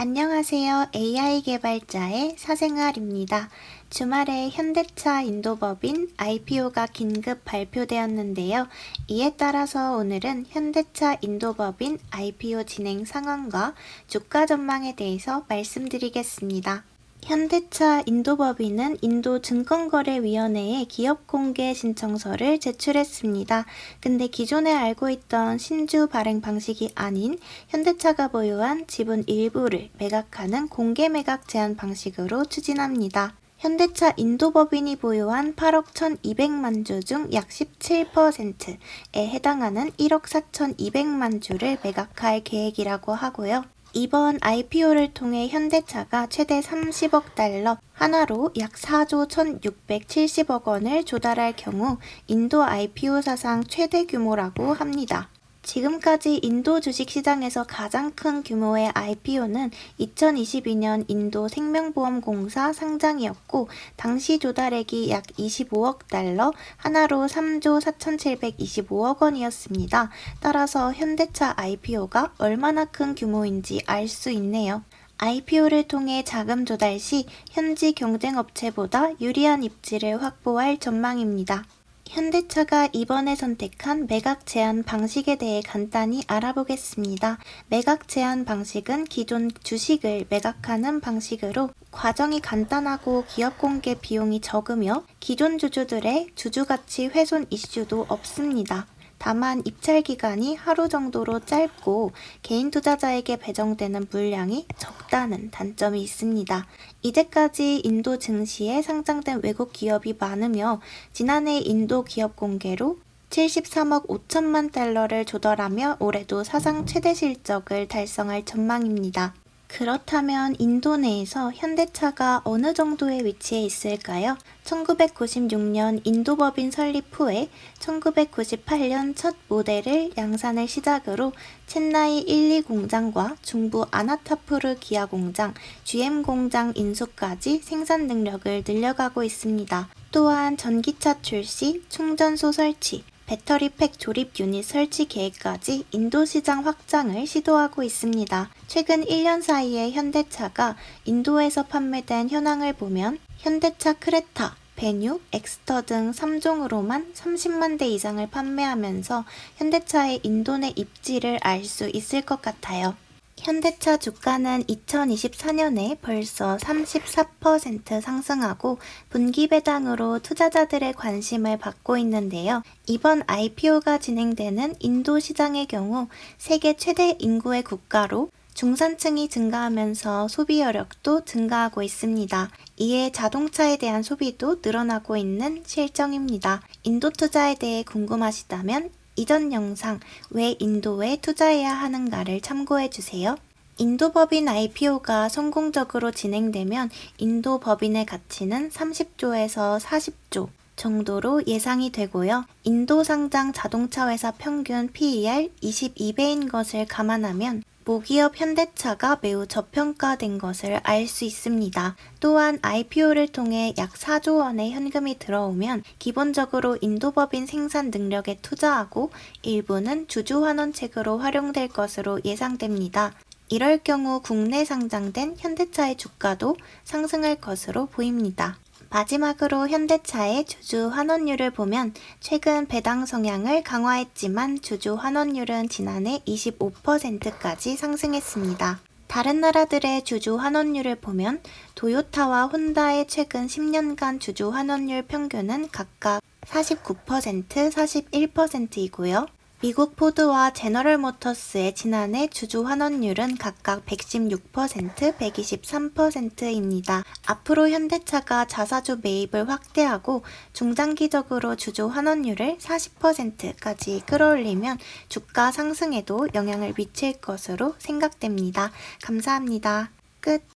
안녕하세요. AI 개발자의 사생활입니다. 주말에 현대차 인도법인 IPO가 긴급 발표되었는데요. 이에 따라서 오늘은 현대차 인도법인 IPO 진행 상황과 주가 전망에 대해서 말씀드리겠습니다. 현대차 인도법인은 인도증권거래위원회에 기업공개 신청서를 제출했습니다. 근데 기존에 알고 있던 신주 발행 방식이 아닌 현대차가 보유한 지분 일부를 매각하는 공개 매각 제한 방식으로 추진합니다. 현대차 인도법인이 보유한 8억 1,200만 주 중 약 17%에 해당하는 1억 4,200만 주를 매각할 계획이라고 하고요. 이번 IPO를 통해 현대차가 최대 30억 달러, 하나로 약 4조 1,670억 원을 조달할 경우 인도 IPO 사상 최대 규모라고 합니다. 지금까지 인도 주식시장에서 가장 큰 규모의 IPO는 2022년 인도 생명보험공사 상장이었고 당시 조달액이 약 25억 달러, 하나로 3조 4,725억 원이었습니다. 따라서 현대차 IPO가 얼마나 큰 규모인지 알 수 있네요. IPO를 통해 자금 조달 시 현지 경쟁업체보다 유리한 입지를 확보할 전망입니다. 현대차가 이번에 선택한 매각 제한 방식에 대해 간단히 알아보겠습니다. 매각 제한 방식은 기존 주식을 매각하는 방식으로 과정이 간단하고 기업 공개 비용이 적으며 기존 주주들의 주주가치 훼손 이슈도 없습니다. 다만 입찰 기간이 하루 정도로 짧고 개인 투자자에게 배정되는 물량이 적다는 단점이 있습니다. 이제까지 인도 증시에 상장된 외국 기업이 많으며 지난해 인도 기업 공개로 73억 5천만 달러를 조달하며 올해도 사상 최대 실적을 달성할 전망입니다. 그렇다면 인도 내에서 현대차가 어느 정도의 위치에 있을까요? 1996년 인도법인 설립 후에 1998년 첫 모델을 양산을 시작으로 첸나이 1, 2 공장과 중부 아나타푸르 기아 공장, GM 공장 인수까지 생산 능력을 늘려가고 있습니다. 또한 전기차 출시, 충전소 설치, 배터리팩 조립 유닛 설치 계획까지 인도 시장 확장을 시도하고 있습니다. 최근 1년 사이에 현대차가 인도에서 판매된 현황을 보면 현대차 크레타, 베뉴, 엑스터 등 3종으로만 30만 대 이상을 판매하면서 현대차의 인도 내 입지를 알 수 있을 것 같아요. 현대차 주가는 2024년에 벌써 34% 상승하고 분기 배당으로 투자자들의 관심을 받고 있는데요. 이번 IPO가 진행되는 인도 시장의 경우 세계 최대 인구의 국가로 중산층이 증가하면서 소비 여력도 증가하고 있습니다. 이에 자동차에 대한 소비도 늘어나고 있는 실정입니다. 인도 투자에 대해 궁금하시다면 이전 영상 왜 인도에 투자해야 하는가를 참고해주세요. 인도 법인 IPO가 성공적으로 진행되면 인도 법인의 가치는 30조에서 40조 정도로 예상이 되고요. 인도 상장 자동차 회사 평균 PER 22배인 것을 감안하면 모기업 현대차가 매우 저평가된 것을 알 수 있습니다. 또한 IPO를 통해 약 4조 원의 현금이 들어오면 기본적으로 인도법인 생산 능력에 투자하고 일부는 주주환원책으로 활용될 것으로 예상됩니다. 이럴 경우 국내 상장된 현대차의 주가도 상승할 것으로 보입니다. 마지막으로 현대차의 주주 환원율을 보면 최근 배당 성향을 강화했지만 주주 환원율은 지난해 25%까지 상승했습니다. 다른 나라들의 주주 환원율을 보면 도요타와 혼다의 최근 10년간 주주 환원율 평균은 각각 49%, 41%이고요. 미국 포드와 제너럴 모터스의 지난해 주주 환원율은 각각 116%, 123%입니다. 앞으로 현대차가 자사주 매입을 확대하고 중장기적으로 주주 환원율을 40%까지 끌어올리면 주가 상승에도 영향을 미칠 것으로 생각됩니다. 감사합니다. 끝.